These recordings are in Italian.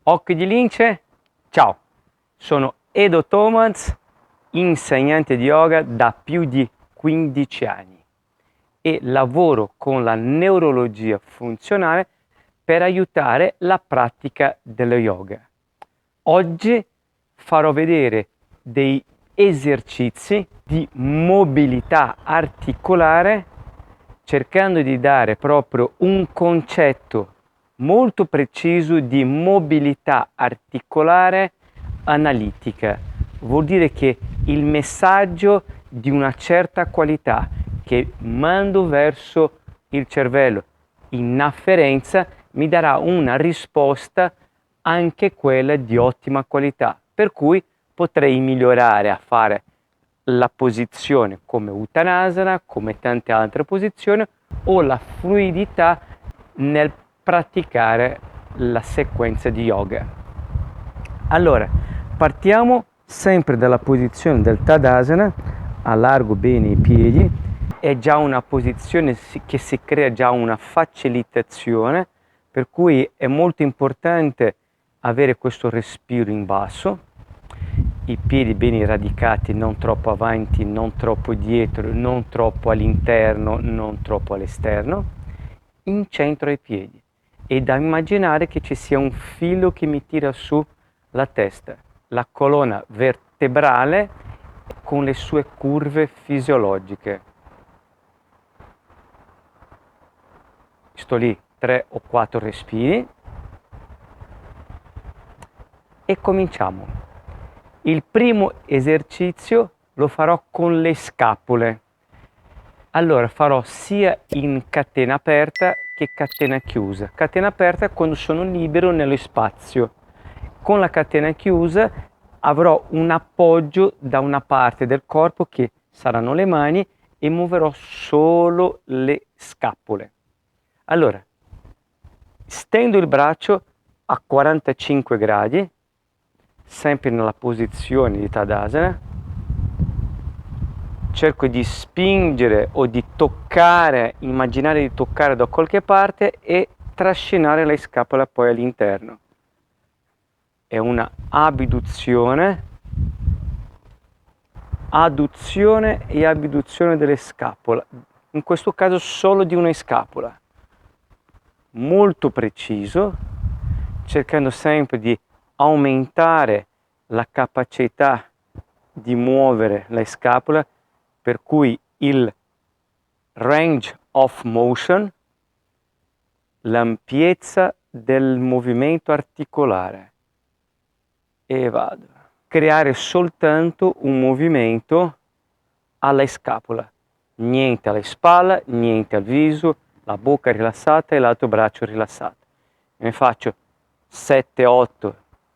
Occhio di lince, ciao, sono Edo Thomas, insegnante di yoga da più di 15 anni e lavoro con la neurologia funzionale per aiutare la pratica dello yoga. Oggi farò vedere dei esercizi di mobilità articolare cercando di dare proprio un concetto molto preciso di mobilità articolare analitica. Vuol dire che il messaggio di una certa qualità che mando verso il cervello in afferenza mi darà una risposta anche quella di ottima qualità, per cui potrei migliorare a fare la posizione come Uttanasana, come tante altre posizioni, o la fluidità nel praticare la sequenza di yoga. Allora, partiamo sempre dalla posizione del Tadasana, allargo bene i piedi, è già una posizione che si crea già una facilitazione, per cui è molto importante avere questo respiro in basso, i piedi bene radicati, non troppo avanti, non troppo dietro, non troppo all'interno, non troppo all'esterno, in centro ai piedi. E da immaginare che ci sia un filo che mi tira su la testa, la colonna vertebrale con le sue curve fisiologiche. Sto lì 3 o 4 respiri e cominciamo. Il primo esercizio lo farò con le scapole. Allora farò sia in catena aperta che catena chiusa. Catena aperta quando sono libero nello spazio. Con la catena chiusa avrò un appoggio da una parte del corpo che saranno le mani e muoverò solo le scapole. Allora, stendo il braccio a 45 gradi, sempre nella posizione di Tadasana, cerco di spingere o di toccare, immaginare di toccare da qualche parte e trascinare le scapole poi all'interno. È una abduzione e abduzione delle scapole, in questo caso solo di una scapola. Molto preciso, cercando sempre di aumentare la capacità di muovere la scapola, per cui il range of motion, l'ampiezza del movimento articolare. E vado. Creare soltanto un movimento alla scapola, niente alle spalle, niente al viso, la bocca rilassata e l'altro braccio rilassato. Ne faccio 7-8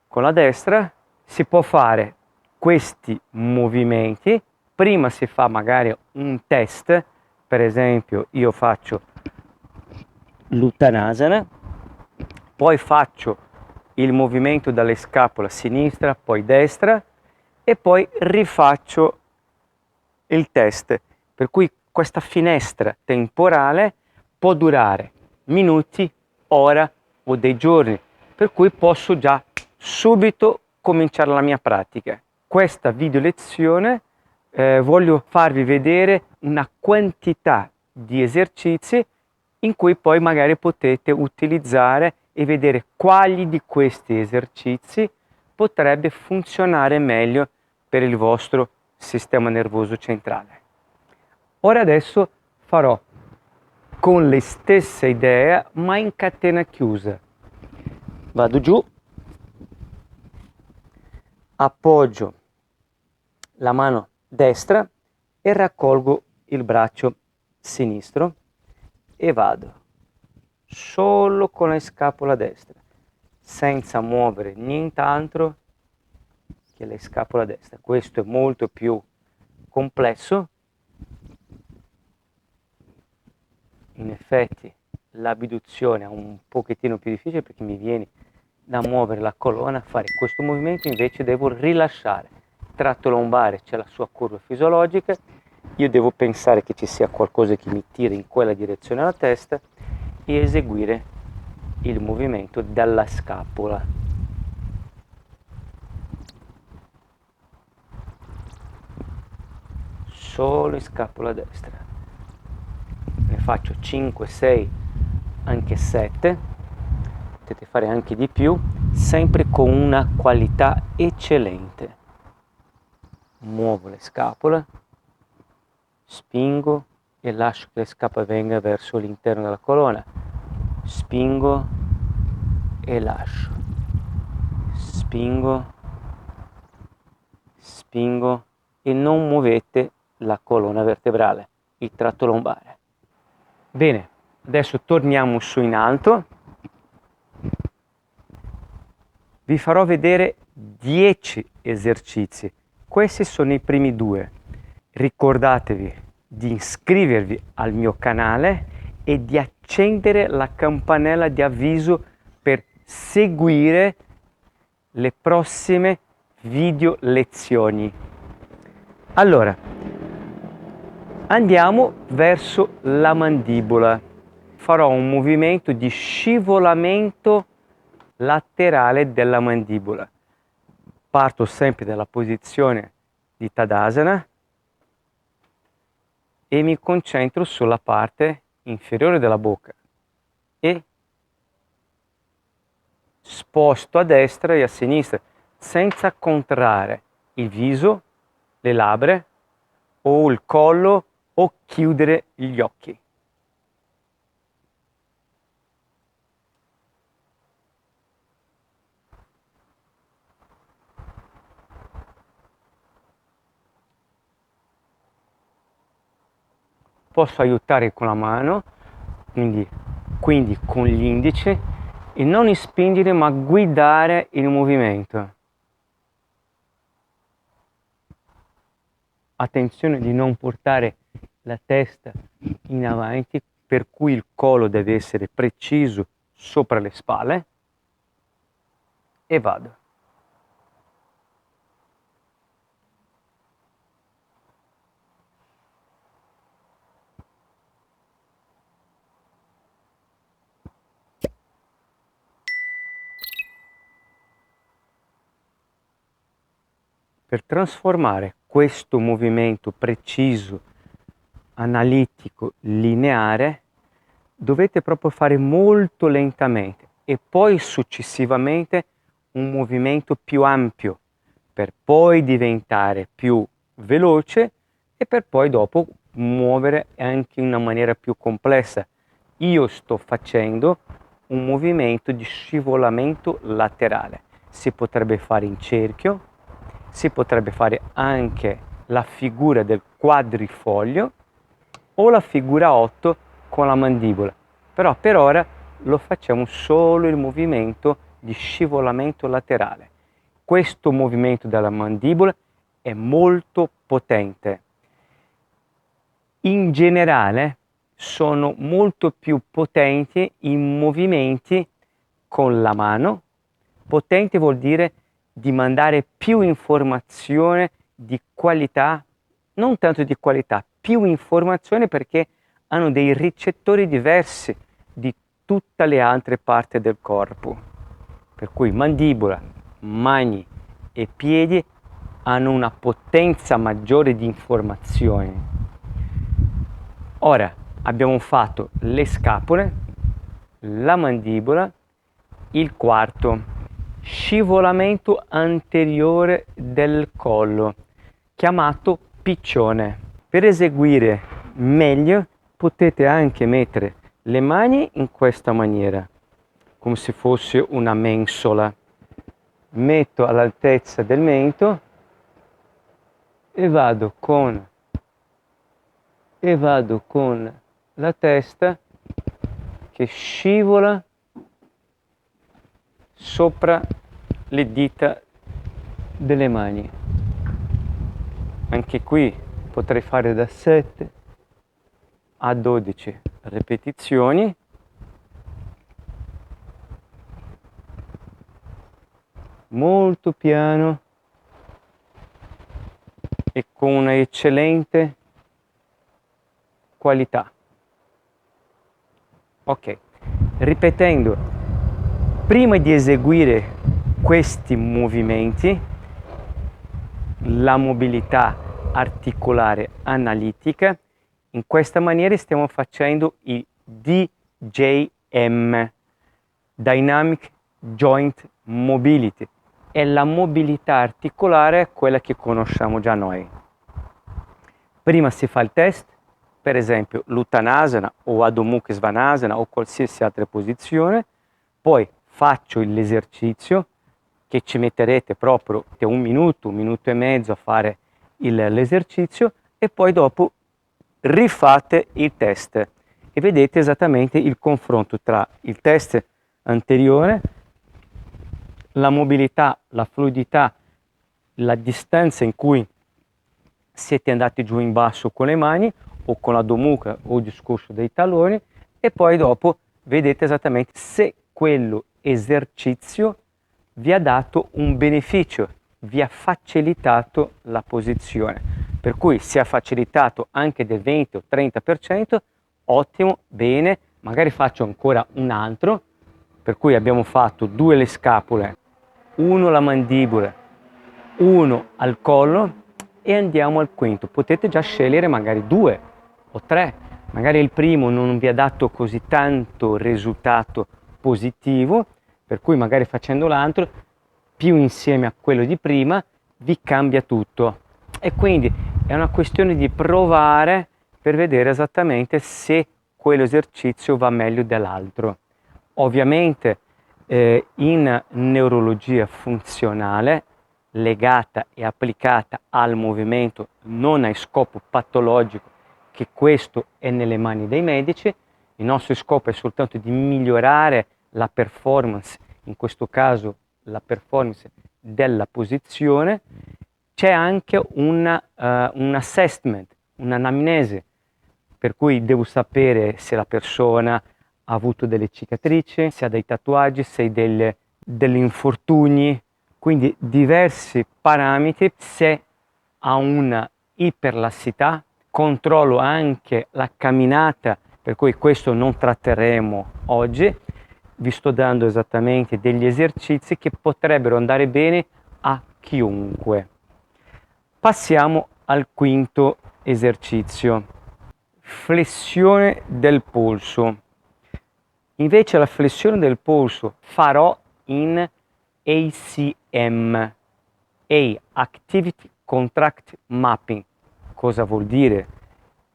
con la destra. Si può fare questi movimenti, prima si fa magari un test, per esempio io faccio l'Uttanasana, poi faccio il movimento dalle scapole sinistra, poi destra e poi rifaccio il test, per cui questa finestra temporale può durare minuti, ora o dei giorni, per cui posso già subito cominciare la mia pratica. Questa video lezione voglio farvi vedere una quantità di esercizi in cui poi magari potete utilizzare e vedere quali di questi esercizi potrebbe funzionare meglio per il vostro sistema nervoso centrale. Ora adesso farò con le stesse idee ma in catena chiusa. Vado giù, appoggio la mano destra e raccolgo il braccio sinistro e vado solo con la scapola destra, senza muovere nient'altro che la scapola destra. Questo è molto più complesso. In effetti l'abduzione è un pochettino più difficile perché mi viene da muovere la colonna, fare questo movimento, invece devo rilasciare. Il tratto lombare c'è la sua curva fisiologica, io devo pensare che ci sia qualcosa che mi tira in quella direzione alla testa e eseguire il movimento dalla scapola. solo in scapola destra. Ne faccio 5, 6, anche 7, potete fare anche di più, sempre con una qualità eccellente. Muovo le scapole, spingo e lascio che le scapole vengano verso l'interno della colonna, spingo e lascio, spingo, spingo e non muovete la colonna vertebrale, il tratto lombare. Bene, adesso torniamo su in alto. Vi farò vedere 10 esercizi. Questi sono i primi 2. Ricordatevi di iscrivervi al mio canale e di accendere la campanella di avviso per seguire le prossime video lezioni. Allora, andiamo verso la mandibola. Farò un movimento di scivolamento laterale della mandibola. Parto sempre dalla posizione di Tadasana e mi concentro sulla parte inferiore della bocca e sposto a destra e a sinistra senza contrarre il viso, le labbra o il collo o chiudere gli occhi. Posso aiutare con la mano, quindi con gli indici, e non spingere ma guidare il movimento. Attenzione di non portare la testa in avanti, per cui il collo deve essere preciso sopra le spalle, e vado. Per trasformare questo movimento preciso, analitico, lineare, dovete proprio fare molto lentamente e poi successivamente un movimento più ampio, per poi diventare più veloce e per poi dopo muovere anche in una maniera più complessa. Io sto facendo un movimento di scivolamento laterale. Si potrebbe fare in cerchio, si potrebbe fare anche la figura del quadrifoglio o la figura 8 con la mandibola, però per ora lo facciamo solo il movimento di scivolamento laterale. Questo movimento della mandibola è molto potente. In generale sono molto più potenti i movimenti con la mano. Potente vuol dire di mandare più informazione di qualità, non tanto di qualità, più informazione perché hanno dei ricettori diversi di tutte le altre parti del corpo. Per cui mandibola, mani e piedi hanno una potenza maggiore di informazioni. Ora abbiamo fatto le scapole, la mandibola, il quarto, scivolamento anteriore del collo, chiamato piccione. Per eseguire meglio potete anche mettere le mani in questa maniera, come se fosse una mensola. Metto all'altezza del mento e vado con la testa che scivola sopra le dita delle mani. Anche qui potrei fare da 7 a 12 ripetizioni. Molto piano e con una eccellente qualità. Ok, ripetendo, prima di eseguire questi movimenti, la mobilità articolare analitica. In questa maniera stiamo facendo il DJM, Dynamic Joint Mobility. È la mobilità articolare quella che conosciamo già noi. Prima si fa il test, per esempio l'Uttanasana o Adho Mukha Svanasana o qualsiasi altra posizione, poi faccio l'esercizio che ci metterete proprio un minuto e mezzo a fare l'esercizio e poi dopo rifate il test e vedete esattamente il confronto tra il test anteriore, la mobilità, la fluidità, la distanza in cui siete andati giù in basso con le mani o con la Adho Mukha o il discorso dei talloni e poi dopo vedete esattamente se quello esercizio vi ha dato un beneficio, vi ha facilitato la posizione. Per cui se ha facilitato anche del 20 o 30%, ottimo, bene, magari faccio ancora un altro, per cui abbiamo fatto 2 le scapole, 1 la mandibola, 1 al collo e andiamo al quinto. Potete già scegliere magari 2 o 3, magari il primo non vi ha dato così tanto risultato positivo, per cui magari facendo l'altro più insieme a quello di prima vi cambia tutto e quindi è una questione di provare per vedere esattamente se quell'esercizio va meglio dell'altro. Ovviamente in neurologia funzionale legata e applicata al movimento, non a scopo patologico, che questo è nelle mani dei medici. Il nostro scopo è soltanto di migliorare la performance, in questo caso la performance della posizione. C'è anche un assessment, un'anamnesi, per cui devo sapere se la persona ha avuto delle cicatrici, se ha dei tatuaggi, se ha degli infortuni, quindi diversi parametri, se ha una iperlassità, controllo anche la camminata, per cui questo non tratteremo oggi, vi sto dando esattamente degli esercizi che potrebbero andare bene a chiunque. Passiamo al quinto esercizio, flessione del polso. Invece la flessione del polso farò in ACM, Activity Contract Mapping. Cosa vuol dire?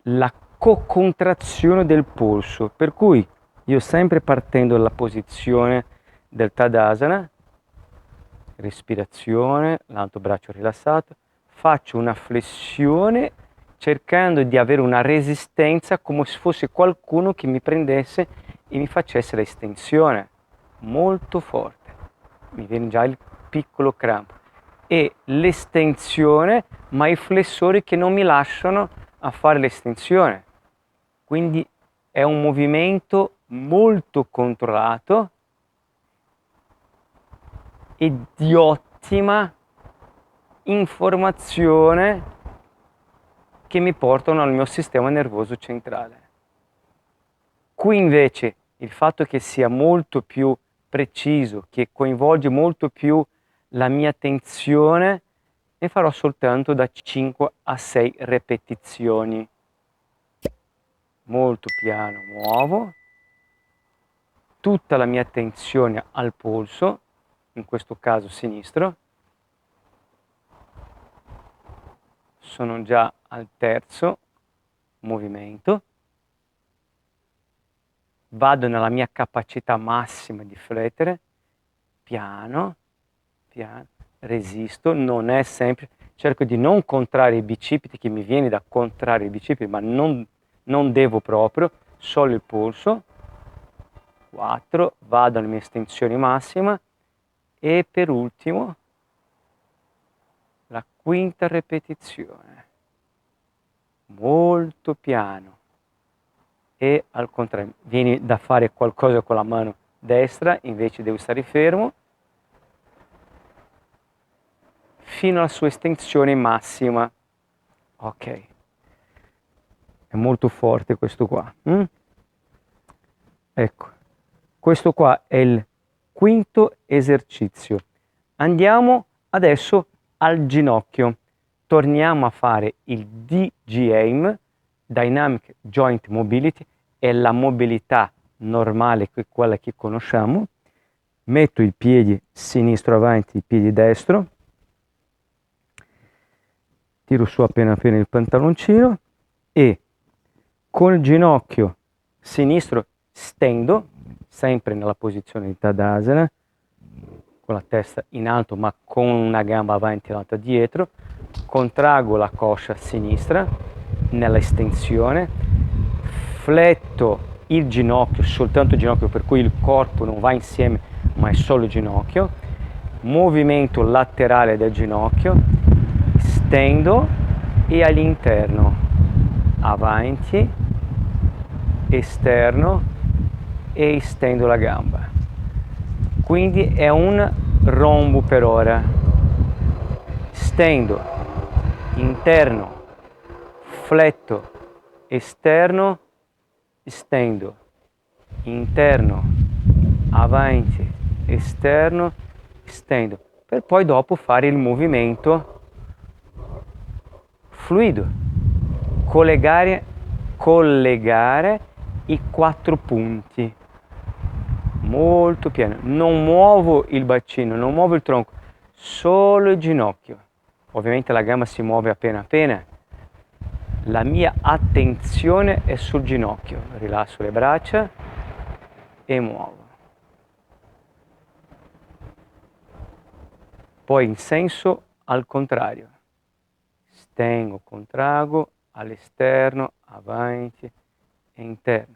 La co-contrazione del polso, per cui io sempre partendo dalla posizione del Tadasana, respirazione, l'altro braccio rilassato, faccio una flessione cercando di avere una resistenza come se fosse qualcuno che mi prendesse e mi facesse l'estensione molto forte. Mi viene già il piccolo crampo e l'estensione, ma i flessori che non mi lasciano a fare l'estensione. Quindi è un movimento molto controllato e di ottima informazione che mi portano al mio sistema nervoso centrale. Qui invece il fatto che sia molto più preciso, che coinvolge molto più la mia attenzione, ne farò soltanto da 5 a 6 ripetizioni. Molto piano muovo, tutta la mia attenzione al polso, in questo caso sinistro. Sono già al terzo movimento. Vado nella mia capacità massima di flettere, piano, piano, resisto, non è sempre, cerco di non contrarre i bicipiti, che mi viene da contrarre i bicipiti, ma non devo proprio, solo il polso. 4, vado alle mie estensioni massima e per ultimo la quinta ripetizione, molto piano. E al contrario, vieni da fare qualcosa con la mano destra, invece devo stare fermo fino alla sua estensione massima. Ok, è molto forte questo qua. Ecco, questo qua è il quinto esercizio. Andiamo adesso al ginocchio. torniamo a fare il DJM, Dynamic Joint Mobility, è la mobilità normale, quella che conosciamo. Metto il piede sinistro avanti, il piede destro, tiro su appena appena il pantaloncino e col ginocchio sinistro stendo, sempre nella posizione di Tadasana, con la testa in alto ma con una gamba avanti e l'altra dietro, contraggo la coscia sinistra nella estensione, fletto il ginocchio, soltanto il ginocchio, per cui il corpo non va insieme ma è solo il ginocchio, movimento laterale del ginocchio, stendo e all'interno, avanti, esterno e estendo la gamba. Quindi è un rombo per ora. Stendo, interno, fletto, esterno, stendo, interno, avanti, esterno, stendo, per poi dopo fare il movimento fluido, collegare i 4 punti, molto piano, non muovo il bacino, non muovo il tronco, solo il ginocchio, ovviamente la gamba si muove appena appena, la mia attenzione è sul ginocchio, rilasso le braccia e muovo. Poi in senso al contrario, stengo, contraggo, all'esterno, avanti e interno.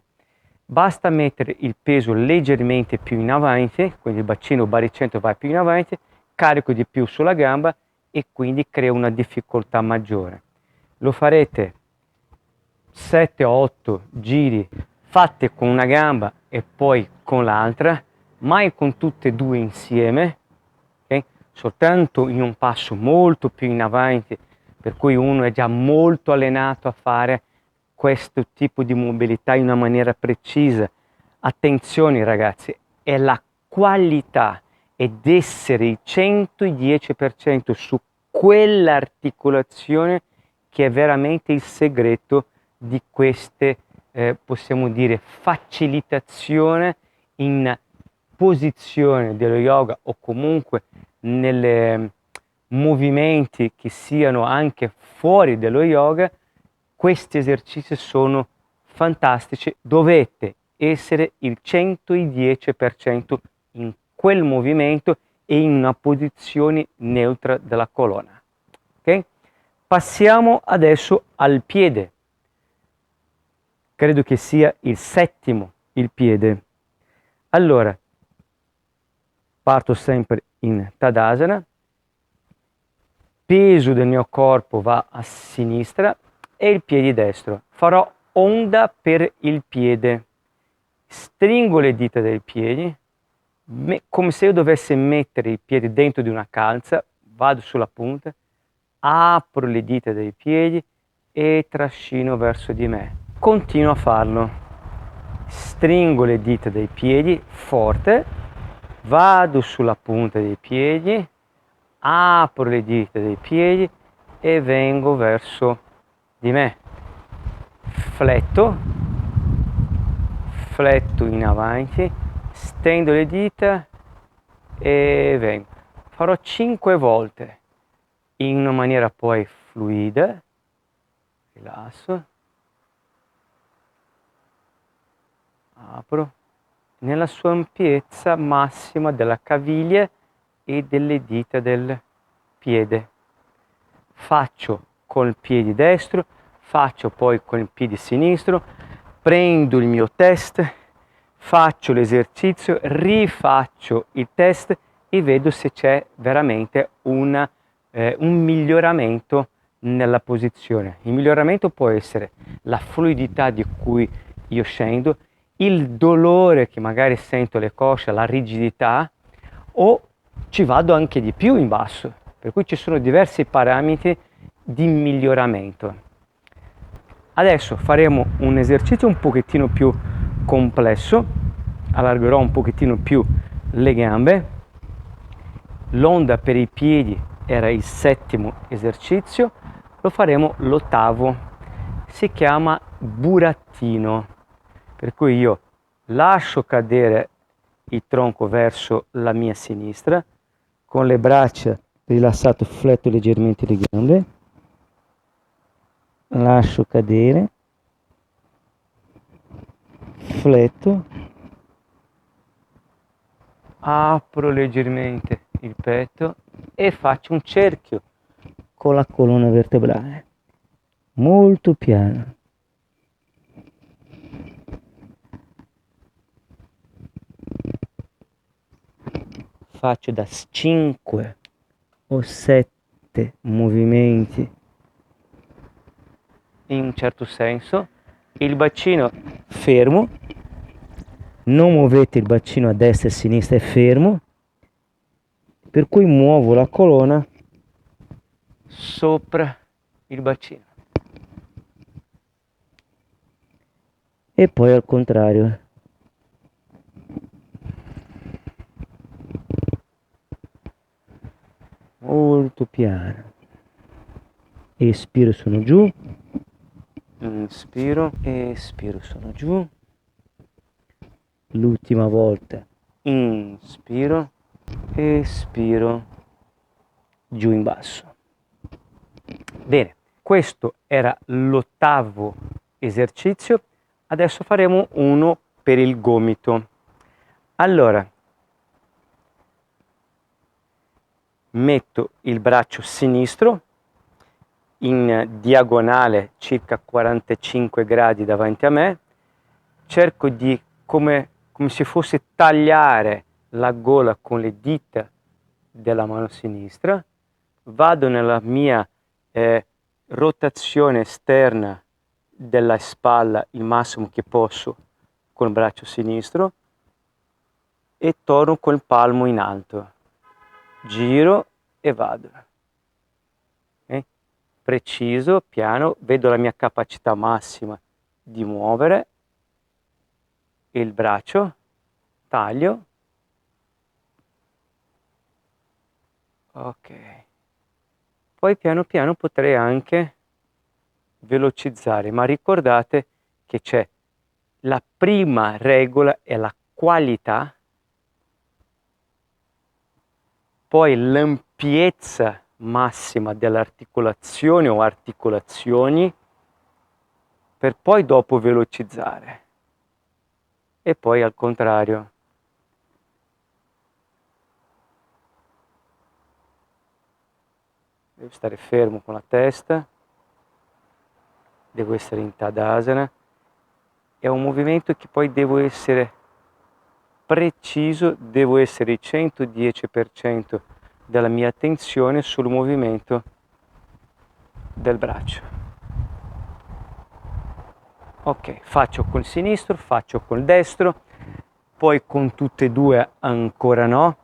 Basta mettere il peso leggermente più in avanti, quindi il bacino baricentro va più in avanti, carico di più sulla gamba e quindi creo una difficoltà maggiore. Lo farete 7-8 giri fatte con una gamba e poi con l'altra, mai con tutte e due insieme, okay? Soltanto in un passo molto più in avanti, per cui uno è già molto allenato a fare questo tipo di mobilità in una maniera precisa. Attenzione ragazzi, è la qualità ed essere il 110% su quell'articolazione che è veramente il segreto di queste, possiamo dire, facilitazione in posizione dello yoga o comunque nelle movimenti che siano anche fuori dello yoga. Questi esercizi sono fantastici, dovete essere il 110% in quel movimento e in una posizione neutra della colonna. Okay? Passiamo adesso al piede. Credo che sia il settimo il piede. Allora, parto sempre in Tadasana, peso del mio corpo va a sinistra e il piede destro. Farò onda per il piede, stringo le dita dei piedi, come se io dovessi mettere il piede dentro di una calza, vado sulla punta, apro le dita dei piedi e trascino verso di me. Continuo a farlo, stringo le dita dei piedi forte, vado sulla punta dei piedi, apro le dita dei piedi e vengo verso di me, fletto in avanti, stendo le dita e vengo. Farò 5 volte in una maniera poi fluida, rilasso, apro, nella sua ampiezza massima della caviglia e delle dita del piede. Faccio col piede destro, faccio poi con il piede sinistro, prendo il mio test, faccio l'esercizio, rifaccio il test e vedo se c'è veramente un miglioramento nella posizione. Il miglioramento può essere la fluidità di cui io scendo, il dolore che magari sento alle cosce, la rigidità, o ci vado anche di più in basso, per cui ci sono diversi parametri di miglioramento. Adesso faremo un esercizio un pochettino più complesso, allargherò un pochettino più le gambe, l'onda per i piedi era il settimo esercizio, lo faremo l'ottavo, si chiama burattino, per cui io lascio cadere il tronco verso la mia sinistra, con le braccia rilassate fletto leggermente le gambe, lascio cadere, fletto, apro leggermente il petto e faccio un cerchio con la colonna vertebrale, molto piano. Faccio da 5 o 7 movimenti in un certo senso, il bacino fermo, non muovete il bacino a destra e a sinistra, è fermo, per cui muovo la colonna sopra il bacino. E poi al contrario. Molto piano. Espiro, sono giù. Inspiro, espiro, sono giù. L'ultima volta. Inspiro, espiro, giù in basso. Bene, questo era l'ottavo esercizio. Adesso faremo uno per il gomito. Allora, metto il braccio sinistro in diagonale circa 45 gradi davanti a me, cerco di, come se fosse tagliare la gola con le dita della mano sinistra, vado nella mia rotazione esterna della spalla il massimo che posso con il braccio sinistro e torno col palmo in alto, giro e vado. Preciso, piano, vedo la mia capacità massima di muovere il braccio, taglio, ok, poi piano piano potrei anche velocizzare, ma ricordate che c'è la prima regola è la qualità, poi l'ampiezza massima dell'articolazione o articolazioni, per poi dopo velocizzare e poi al contrario. Devo stare fermo con la testa, devo essere in Tadasana, è un movimento che poi devo essere preciso, devo essere il 110% della mia attenzione sul movimento del braccio. Ok, faccio col sinistro, faccio col destro, poi con tutte e due ancora no,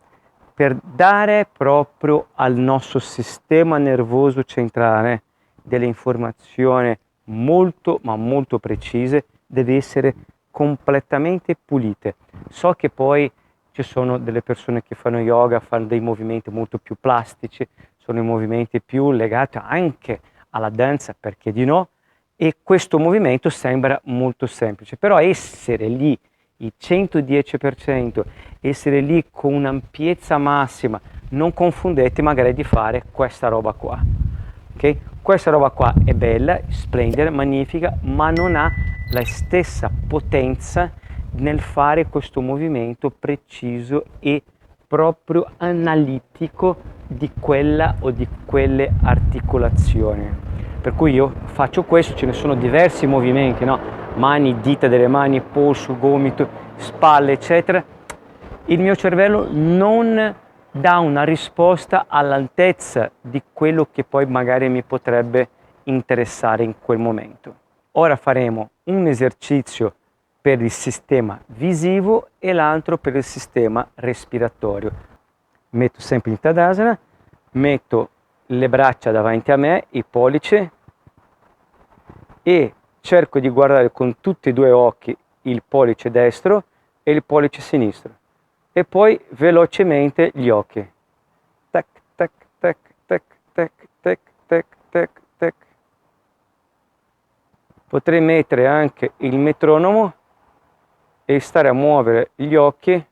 per dare proprio al nostro sistema nervoso centrale delle informazioni molto ma molto precise, deve essere completamente pulite. So che poi ci sono delle persone che fanno yoga, fanno dei movimenti molto più plastici, sono i movimenti più legati anche alla danza, perché di no? E questo movimento sembra molto semplice, però essere lì il 110%, essere lì con un'ampiezza massima, non confondete magari di fare questa roba qua. Okay? Questa roba qua è bella, splendida, magnifica, ma non ha la stessa potenza nel fare questo movimento preciso e proprio analitico di quella o di quelle articolazioni. Per cui io faccio questo, ce ne sono diversi movimenti, no? Mani, dita delle mani, polso, gomito, spalle, eccetera. Il mio cervello non dà una risposta all'altezza di quello che poi magari mi potrebbe interessare in quel momento. Ora faremo un esercizio per il sistema visivo e l'altro per il sistema respiratorio. Metto sempre in Tadasana, metto le braccia davanti a me, i pollici, e cerco di guardare con tutti e due occhi il pollice destro e il pollice sinistro e poi velocemente gli occhi. Tac, tac, tac, tac, tac, tac, tac, tac, tac. Potrei mettere anche il metronomo e stare a muovere gli occhi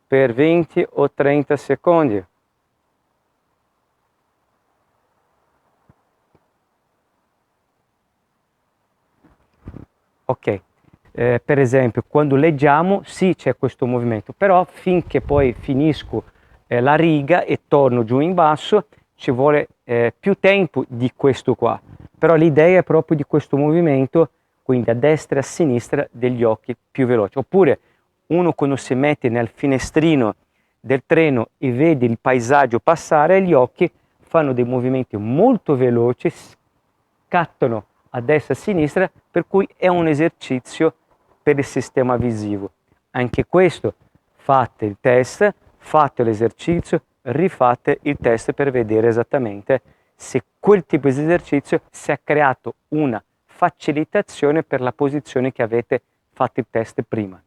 per 20 o 30 secondi. Ok, per esempio quando leggiamo sì c'è questo movimento, però finché poi finisco la riga e torno giù in basso ci vuole più tempo di questo qua, però l'idea è proprio di questo movimento, quindi a destra e a sinistra degli occhi più veloci. Oppure uno quando si mette nel finestrino del treno e vede il paesaggio passare, gli occhi fanno dei movimenti molto veloci, scattano a destra e a sinistra, per cui è un esercizio per il sistema visivo. Anche questo, fate il test, fate l'esercizio, rifate il test per vedere esattamente se quel tipo di esercizio si è creato una facilitazione per la posizione che avete fatto il test prima.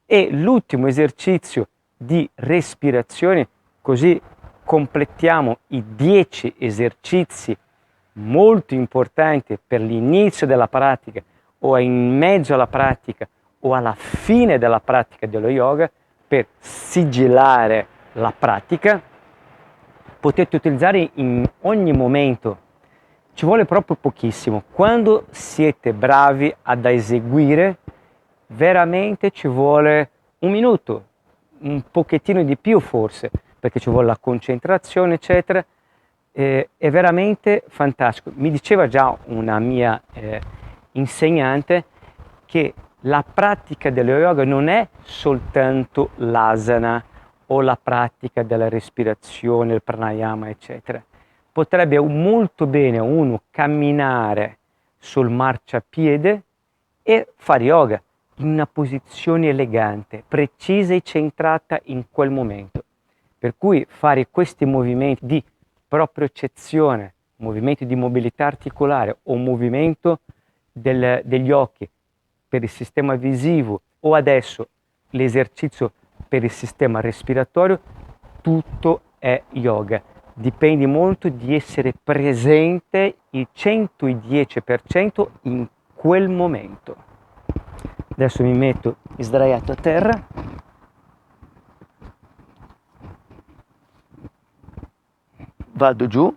E l'ultimo esercizio di respirazione, così completiamo i 10 esercizi molto importanti per l'inizio della pratica o in mezzo alla pratica o alla fine della pratica dello yoga, per sigillare la pratica. Potete utilizzare in ogni momento, ci vuole proprio pochissimo. Quando siete bravi ad eseguire, veramente ci vuole un minuto, un pochettino di più forse, perché ci vuole la concentrazione, eccetera. È veramente fantastico. Mi diceva già una mia insegnante che la pratica dello yoga non è soltanto l'asana o la pratica della respirazione, il pranayama, eccetera. Potrebbe molto bene uno camminare sul marciapiede e fare yoga in una posizione elegante, precisa e centrata in quel momento. Per cui fare questi movimenti di propriocezione, movimento di mobilità articolare o movimento degli occhi per il sistema visivo o adesso l'esercizio per il sistema respiratorio, tutto è yoga. Dipende molto di essere presente il 110% in quel momento. Adesso mi metto sdraiato a terra. Vado giù,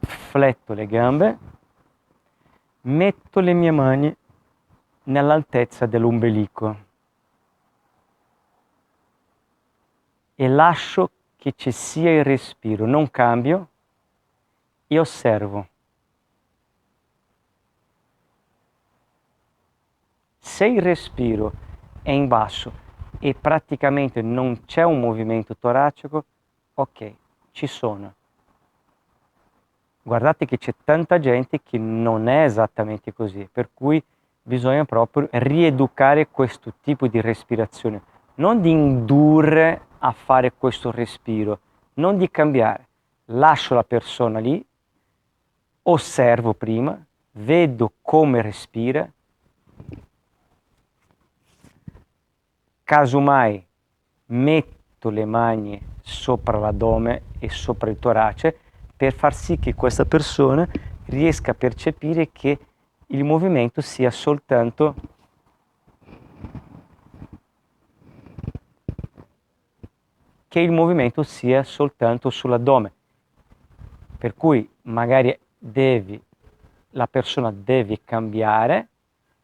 fletto le gambe, metto le mie mani nell'altezza dell'ombelico e lascio che ci sia il respiro, non cambio e osservo. Se il respiro è in basso e praticamente non c'è un movimento toracico, ok, ci sono. Guardate che c'è tanta gente che non è esattamente così, per cui bisogna proprio rieducare questo tipo di respirazione, non di indurre a fare questo respiro, non di cambiare. Lascio la persona lì, osservo prima, vedo come respira, casomai metto le mani sopra l'addome e sopra il torace per far sì che questa persona riesca a percepire che il movimento sia soltanto sull'addome. Per cui magari la persona deve cambiare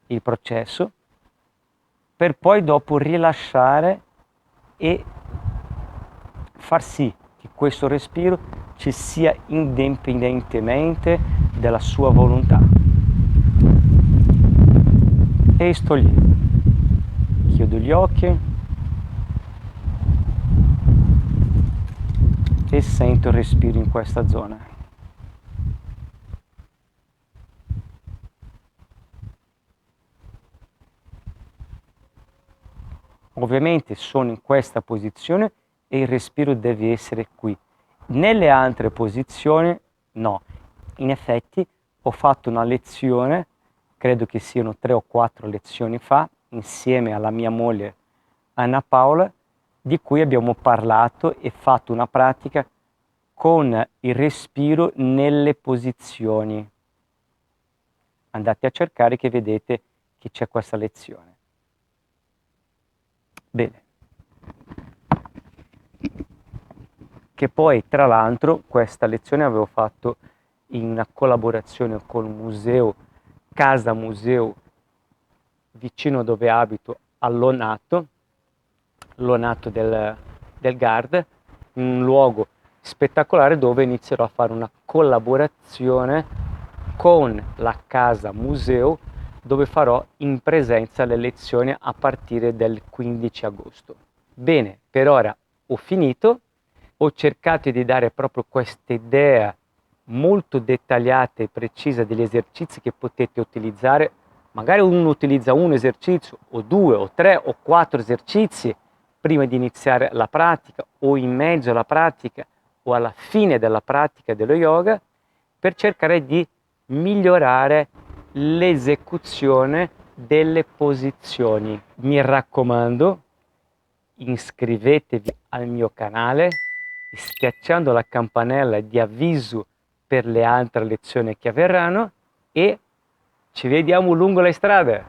il processo per poi dopo rilasciare e far sì che questo respiro ci sia indipendentemente dalla sua volontà. E sto lì, chiudo gli occhi e sento il respiro in questa zona. Ovviamente sono in questa posizione e il respiro deve essere qui. Nelle altre posizioni no. In effetti ho fatto una lezione, credo che siano 3 o 4 lezioni fa, insieme alla mia moglie Anna Paola, di cui abbiamo parlato e fatto una pratica con il respiro nelle posizioni. Andate a cercare che vedete che c'è questa lezione. Bene. Che poi, tra l'altro, questa lezione avevo fatto in una collaborazione con un museo, casa museo, vicino dove abito, all'Onato, l'Onato del Gard, un luogo spettacolare dove inizierò a fare una collaborazione con la casa museo, dove farò in presenza le lezioni a partire del 15 agosto. Bene, per ora ho finito, ho cercato di dare proprio questa idea molto dettagliata e precisa degli esercizi che potete utilizzare. Magari uno utilizza un esercizio o due o tre o quattro esercizi prima di iniziare la pratica o in mezzo alla pratica o alla fine della pratica dello yoga, per cercare di migliorare l'esecuzione delle posizioni. Mi raccomando, iscrivetevi al mio canale schiacciando la campanella di avviso per le altre lezioni che avverranno e ci vediamo lungo le strade.